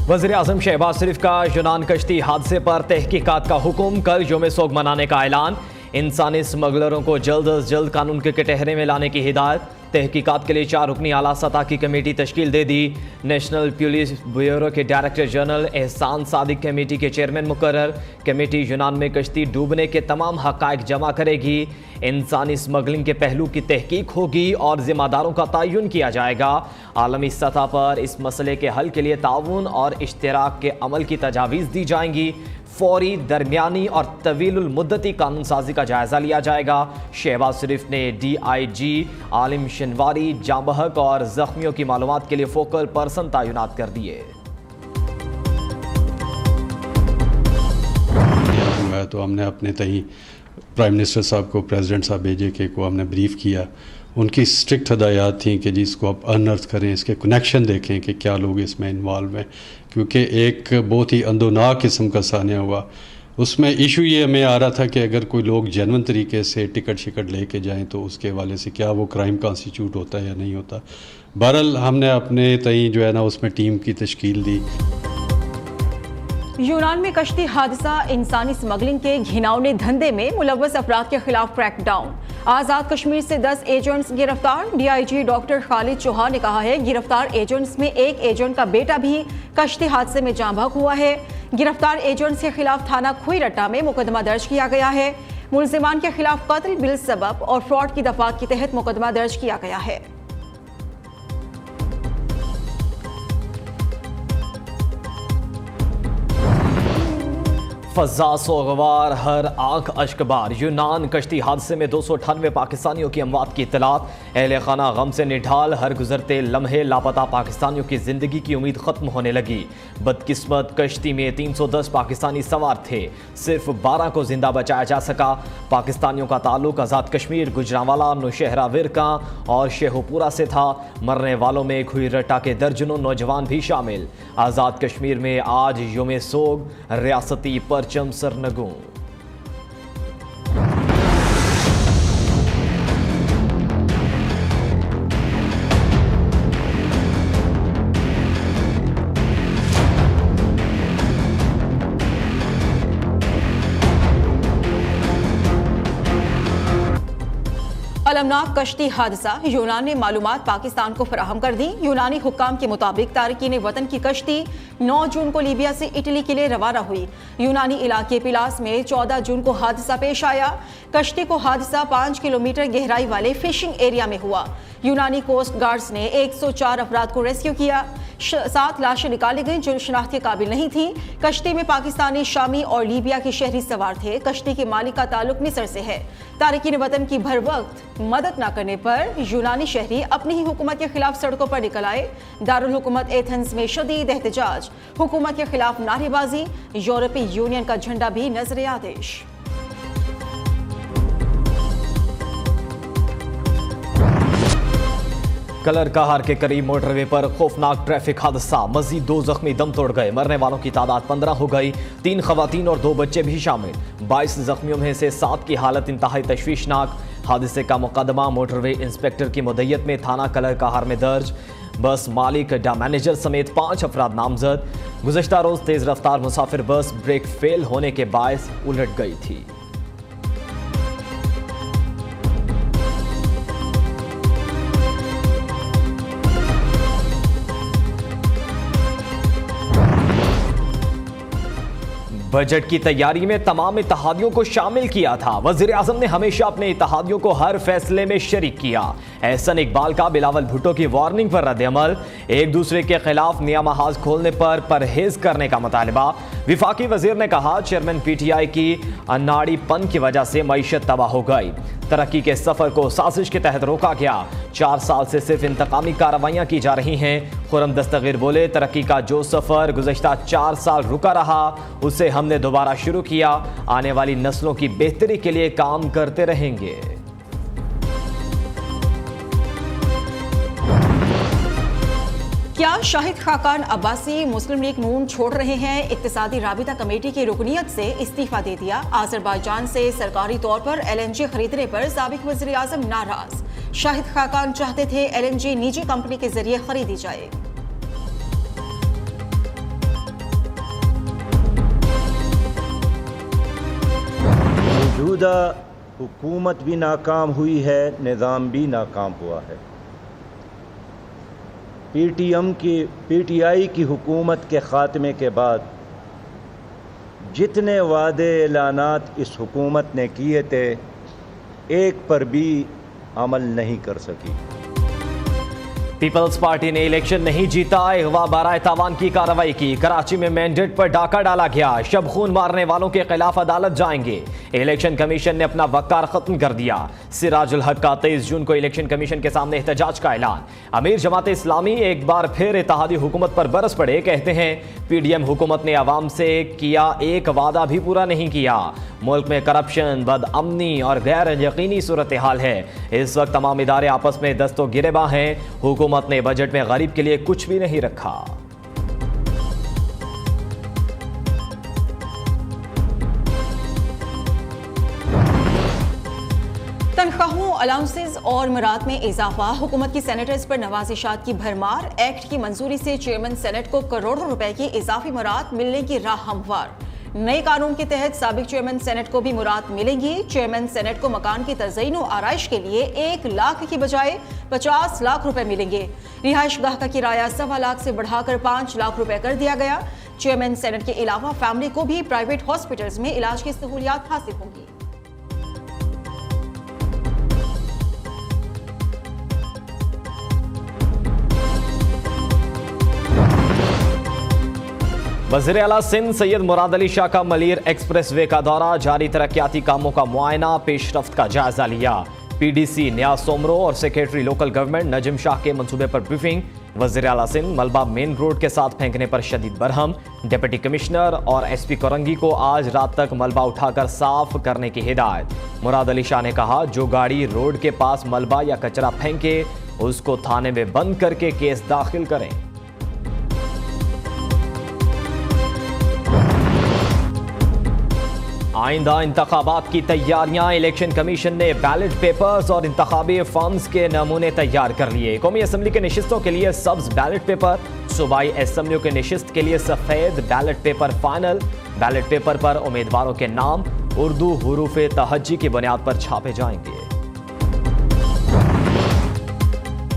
वज़ीर आज़म शहबाज शरीफ का यूनान कश्ती हादसे पर तहकीकात का हुक्म, कल यौम सोग मनाने का ऐलान। इंसानी स्मगलरों को जल्द अज जल्द कानून के कटहरे में लाने की हिदायत। तहकीकात के लिए 4 रुकनी आला सतह की कमेटी तश्कील दे दी। नेशनल पुलिस ब्यूरो के डायरेक्टर जनरल एहसान सादिक कमेटी के चेयरमैन मुकर्रर। कमेटी यूनान में कश्ती डूबने के तमाम हक़ाइक़ जमा करेगी। इंसानी स्मगलिंग के पहलू की तहकीक होगी और जिम्मेदारों का तयन किया जाएगा। आलमी सतह पर इस मसले के हल के लिए ताउन और इश्तराक के अमल की तजावीज़ दी जाएंगी। फौरी, दरमियानी और तवीलुल मुद्दती कानून साजी का जायजा लिया जाएगा। शहबाज शरीफ ने DIG आलिम शनवारी, जांबहक और जख्मियों की मालूमात के लिए फोकल पर्सन तैनात कर दिए। तो हमने अपने तई प्राइम मिनिस्टर साहब को, प्रेसिडेंट साहब भेजे के को हमने ब्रीफ किया। उनकी स्ट्रिक्ट हदायत थी कि जी इसको आप अनअर्थ करें, इसके कनेक्शन देखें कि क्या लोग इसमें इन्वॉल्व हैं, क्योंकि एक बहुत ही अंदोनाक किस्म का सानिया हुआ। उसमें इशू ये हमें आ रहा था कि अगर कोई लोग जेन्युइन तरीके से टिकट शिकट लेके जाएं तो उसके हवाले से क्या वो क्राइम कॉन्स्टिट्यूट होता है या नहीं होता। बहरहाल हमने अपने तई जो है ना उसमें टीम की तश्कील दी। यूनान में कश्ती हादसा, इंसानी स्मगलिंग के घिनौने धंधे में मुलव्वस अफराद के खिलाफ क्रैकडाउन। आज़ाद कश्मीर से 10 एजेंट्स गिरफ्तार। DIG डॉक्टर खालिद चौहान ने कहा है गिरफ्तार एजेंट्स में एक एजेंट का बेटा भी कश्ती हादसे में जाँ बहक हुआ है। गिरफ्तार एजेंट्स के खिलाफ थाना खुईरट्टा में मुकदमा दर्ज किया गया है। मुलजिमान के खिलाफ कत्ल बिल सबब और फ्रॉड की दफात के तहत मुकदमा दर्ज किया गया है। फजा सोगवार, हर आंख अश्कबार। यूनान कश्ती हादसे में 298 पाकिस्तानियों की अमवात की इत्तलात। अहले खाना गम से निढाल, हर गुजरते लम्हे लापता पाकिस्तानियों की जिंदगी की उम्मीद खत्म होने लगी। बदकिस्मत कश्ती में 310 पाकिस्तानी सवार थे, सिर्फ 12 को जिंदा बचाया जा सका। पाकिस्तानियों का ताल्लुक आज़ाद कश्मीर, गुजरांवाला, नौशहरा, विरका और शेखुपुरा से था। मरने वालों में खुईरट्टा के दर्जनों नौजवान भी शामिल। आज़ाद कश्मीर में आज यौम सोग, रियासती परचम सरनगू। अलमनाक कश्ती हादसा, यूनान ने मालूमात पाकिस्तान को फराहम कर दी। यूनानी हुक्काम के मुताबिक तारकीन वतन की कश्ती 9 जून को लीबिया से इटली के लिए रवाना हुई। यूनानी इलाके पिलास में 14 जून को हादसा पेश आया। कश्ती को हादसा 5 किलोमीटर गहराई वाले फिशिंग एरिया में हुआ। यूनानी कोस्ट गार्ड्स ने 104 अफराद को रेस्क्यू किया। 7 लाशें निकाली गईं जो शिनाख्त के काबिल नहीं थी। कश्ती में पाकिस्तानी, शामी और लीबिया के शहरी सवार थे। कश्ती के मालिक का ताल्लुक मिस्र से है। तारकीन वतन की भर वक्त मदद न करने पर यूनानी शहरी अपनी ही हुकूमत के खिलाफ सड़कों पर निकल आए। दारुल हुकूमत एथेंस में शदीद एहतजाज, हुकूमत के खिलाफ नारेबाजी, यूरोपीय यूनियन का झंडा भी नजर आदेश। कलर कहार के करीब मोटरवे पर खौफनाक ट्रैफिक हादसा, मजीद 2 जख्मी दम तोड़ गए। मरने वालों की तादाद 15 हो गई, 3 खवातीन और 2 बच्चे भी शामिल। 22 जख्मियों में से 7 की हालत इंतहाई तशवीशनाक। हादसे का मुकदमा मोटरवे इंस्पेक्टर की मुद्दत में थाना कलर कहार में दर्ज। बस मालिक, डा मैनेजर समेत 5 अफराद नामजद। गुज़श्ता रोज तेज रफ्तार मुसाफिर बस ब्रेक फेल होने के बायस उलट गई थी। बजट की तैयारी में तमाम इत्तेहादियों को शामिल किया था। वज़ीर आज़म ने हमेशा अपने इत्तेहादियों को हर फैसले में शरीक किया। एहसन इकबाल का बिलावल भुट्टो की वार्निंग पर रद्द-ए-अमल। एक दूसरे के खिलाफ नया महाज खोलने पर परहेज करने का मुतालबा। विफाकी वजीर ने कहा चेयरमैन PTI की अनाड़ीपन की वजह से मईशत तबाह हो गई। तरक्की के सफर को साजिश के तहत रोका गया। 4 साल से सिर्फ इंतकामी कार्रवाइयां की जा रही हैं। खुर्रम दस्तगीर बोले तरक्की का जो सफर गुज़श्ता 4 साल रुका रहा उसे हमने दोबारा शुरू किया। आने वाली नस्लों की बेहतरी के लिए काम करते रहेंगे। क्या शाहिद खाकान अब्बासी मुस्लिम लीग नून छोड़ रहे हैं? इक्तिसादी राबिता कमेटी की रुकनियत से इस्तीफा दे दिया। आज़रबाईजान से सरकारी तौर पर LNG खरीदने पर साबिक वज़ीर आज़म नाराज। शाहिद खाकान चाहते थे LNG निजी कंपनी के जरिए खरीदी जाए। मौजूदा हुकूमत भी नाकाम हुई है, निज़ाम भी नाकाम हुआ है। पीटीआई की हुकूमत के ख़ात्मे के बाद जितने वादे ऐलानात इस हुकूमत ने किए थे, एक पर भी अमल नहीं कर सकी। पीपल्स पार्टी ने इलेक्शन नहीं जीता, अगवा बाराए तावान की कार्रवाई की। कराची में मैंडेट पर डाका डाला गया, शब खून मारने वालों के खिलाफ अदालत जाएंगे। इलेक्शन कमीशन ने अपना वक़्तार खत्म कर दिया। सिराजुल हक का 23 जून को इलेक्शन कमीशन के सामने एहतजाज का ऐलान। अमीर जमात इस्लामी एक बार फिर इत्तेहादी हुकूमत पर बरस पड़े, कहते हैं पीडीएम हुकूमत ने अवाम से किया एक वादा भी पूरा नहीं किया। मुल्क में करप्शन, बदअमनी और गैर यकीनी सूरत हाल है। इस वक्त तमाम इदारे आपस में दस्तो गिरेबां हैं। हुकूमत ने बजट में गरीब के लिए कुछ भी नहीं रखा। तनख्वाहों, अलाउंसेस और मराद में इजाफा, हुकूमत की सेनेटर्स पर नवाजिशात की भरमार। एक्ट की मंजूरी से चेयरमैन सेनेट को करोड़ों रुपए की इजाफी मराद मिलने की राह हमवार। नए कानून के तहत साबिक चेयरमैन सेनेट को भी मुराद मिलेंगी। चेयरमैन सेनेट को मकान की तज़यीन और आराइश के लिए 1 लाख की बजाय 50 लाख रुपए मिलेंगे। रिहाइश गाह का किराया 1.25 लाख से बढ़ाकर 5 लाख रुपए कर दिया गया। चेयरमैन सेनेट के अलावा फैमिली को भी प्राइवेट हॉस्पिटल्स में इलाज की सहूलियात हासिल होंगी। वज़ीर आला सिंध सैयद मुराद अली शाह का मलीर एक्सप्रेस वे का दौरा, जारी तरक्याती कामों का मुआयना, पेशरफ्त का जायजा लिया। पीडीसी न्याज सोमरो और सेक्रेटरी लोकल गवर्नमेंट नजम शाह के मंसूबे पर ब्रीफिंग। वज़ीर आला सिंध मलबा मेन रोड के साथ फेंकने पर शदीद बरहम। डिप्टी कमिश्नर और एसपी कोरंगी को आज रात तक मलबा उठाकर साफ करने की हिदायत। मुराद अली शाह ने कहा, जो गाड़ी रोड के पास मलबा या कचरा फेंके उसको थाने में बंद करके केस दाखिल करें। आइंदा इंतखाबात की तैयारियां, इलेक्शन कमीशन ने बैलेट पेपर्स और इंतखाबी फॉर्म्स के नमूने तैयार कर लिए। कौमी असम्बली के नशिस्तों के लिए सब्ज बैलेट पेपर, सूबाई असम्बलियों के नशिस्त के लिए सफेद ballot paper final. Ballot paper पर उम्मीदवारों के नाम उर्दू हुरूफ तहज्जी की बुनियाद पर छापे जाएंगे।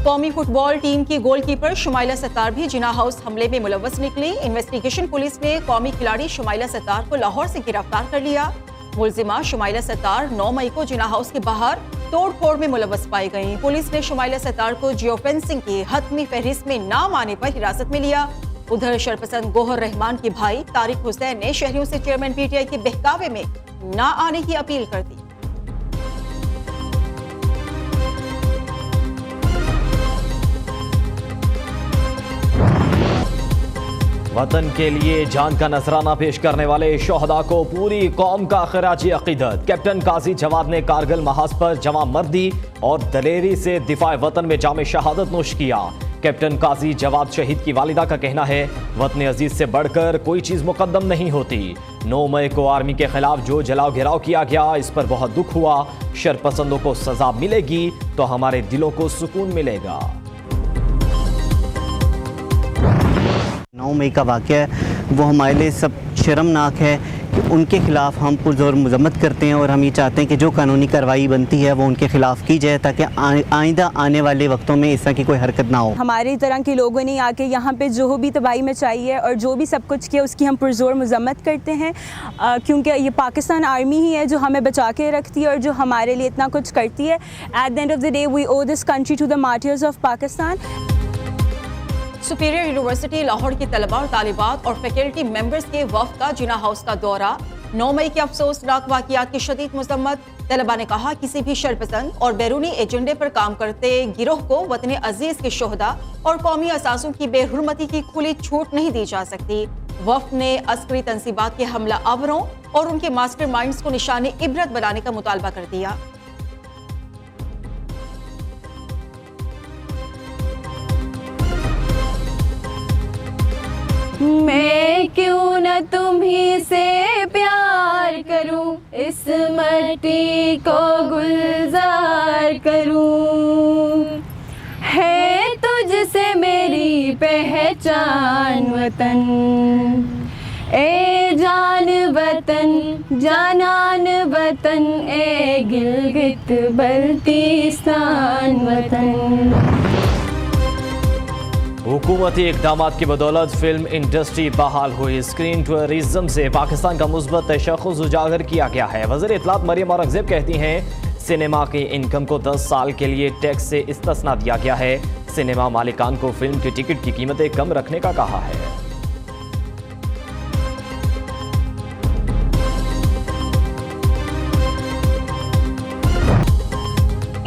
कौमी फुटबॉल टीम की गोलकीपर शुमाइला सत्तार भी जिना हाउस हमले में मुलव्वस निकली। इन्वेस्टिगेशन पुलिस ने कौमी खिलाड़ी शुमाइला सत्तार को लाहौर से गिरफ्तार कर लिया। मुलजिमा शुमाइला सत्तार 9 मई को जिना हाउस के बाहर तोड़ फोड़ में मुलव्वस पाई गई। पुलिस ने शुमाइला सत्तार को जियो फेंसिंग की हतमी फहरिस्त में नाम आने पर हिरासत में लिया। उधर शरपसंद गोहर रहमान के भाई तारिक हुसैन ने शहरियों से चेयरमैन पीटीआई के बहकावे में न आने की अपील कर दी। वतन के लिए जान का नजराना पेश करने वाले शोहदा को पूरी कौम का खराजी अकीदत। कैप्टन काजी जवाद ने कारगिल महाज पर जवां मर्दी और दलेरी से दिफा वतन में जामे शहादत नोश किया। कैप्टन काजी जवाद शहीद की वालिदा का कहना है, वतन अजीज से बढ़कर कोई चीज मुकद्दम नहीं होती। 9 मई को आर्मी के खिलाफ जो जलाओ घिराव किया गया, इस पर बहुत दुख हुआ। शरपसंदों को सजा मिलेगी तो हमारे दिलों को सुकून मिलेगा। 9 मई का वाक़या है, वो हमारे लिए सब शर्मनाक है कि उनके ख़िलाफ़ हम पुरज़ोर मज़म्मत करते हैं और हम ये चाहते हैं कि जो कानूनी कार्रवाई बनती है वो उनके ख़िलाफ़ की जाए ताकि आइंदा आने वाले वक्तों में इस तरह की कोई हरकत ना हो। हमारी तरह के लोगों ने आके यहाँ पे जो भी तबाही मचाई है और जो भी सब कुछ किया उसकी हम पुरज़ोर मज़म्मत करते हैं, क्योंकि ये पाकिस्तान आर्मी ही है जो हमें बचा के रखती है और जो हमारे लिए इतना कुछ करती है। At the end of the day we owe this country to the martyrs of Pakistan. Superior University Lahore के तलबा और तालिबात और फैकल्टी मेंबर्स के वफ्द का जिना हाउस का दौरा। 9 मई के अफसोसनाक वाक़यात की शदीद मज़म्मत। तलबा ने कहा, किसी भी शरपसंद और बैरूनी एजेंडे पर काम करते गिरोह को वतन अजीज के शोहदा और कौमी असासों की बेहुरमती की खुली छूट नहीं दी जा सकती। वफ्द ने अस्करी तंसीबात के हमला आवरों और उनके मास्टर माइंड्स को निशाने इबरत बनाने का मुतालबा कर दिया। मैं क्यों न तुम्ही से प्यार करूं, इस मट्टी को गुलजार करूं। है तुझसे मेरी पहचान वतन, ए जान वतन जानान वतन, ए गिलगित बल्तिस्तान वतन। हुकूमती इक़दामात की बदौलत फिल्म इंडस्ट्री बहाल हुई। स्क्रीन टूरिज्म से पाकिस्तान का मुस्बत तशख़्ख़ुस उजागर किया गया है। वज़ीर इत्तलात मरियम औरंगज़ेब कहती हैं सिनेमा की इनकम को 10 साल के लिए टैक्स से इस्तिस्ना दिया गया है। सिनेमा मालिकान को फिल्म की टिकट की कीमतें कम रखने का कहा है।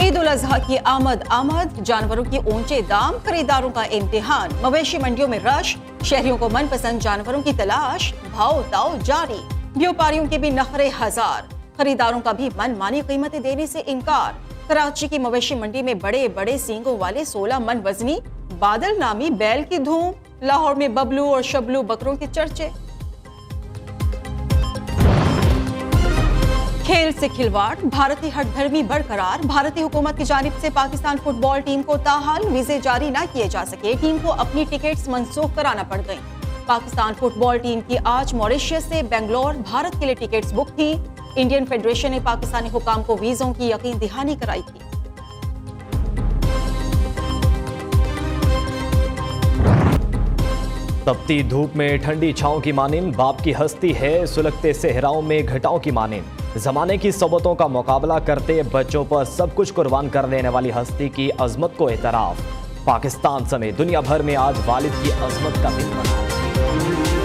ईद उल अजहा की आमद, जानवरों के ऊंचे दाम, खरीदारों का इम्तिहान, मवेशी मंडियों में रश, शहरियों को मनपसंद जानवरों की तलाश, भाव ताव जारी, व्यापारियों के भी नखरे हजार, खरीदारों का भी मनमानी कीमतें देने से इनकार। कराची की मवेशी मंडी में बड़े बड़े सींगों वाले 16 मन वजनी बादल नामी बैल की धूम, लाहौर में बबलू और शबलू बकरों के चर्चे। खेल से खिलवाड़, भारतीय हठधर्मी बरकरार, भारतीय हुकूमत की जानिब से पाकिस्तान फुटबॉल टीम को ताहाल वीजे जारी न किए जा सके, टीम को अपनी टिकट्स मंसूख कराना पड़ गई। पाकिस्तान फुटबॉल टीम की आज मॉरिशस से बेंगलोर भारत के लिए टिकट्स बुक थी। इंडियन फेडरेशन ने पाकिस्तानी हुकाम को वीजों की यकीन दहानी कराई थी। तपती धूप में ठंडी छांव की मानिंद बाप की हस्ती है, सुलगते सहराओं में घटाओं की मानिंद। जमाने की सोबतों का मुकाबला करते बच्चों पर सब कुछ कुर्बान कर देने वाली हस्ती की अजमत को एतराफ। पाकिस्तान समेत दुनिया भर में आज वालिद की अजमत का दिन मनाया।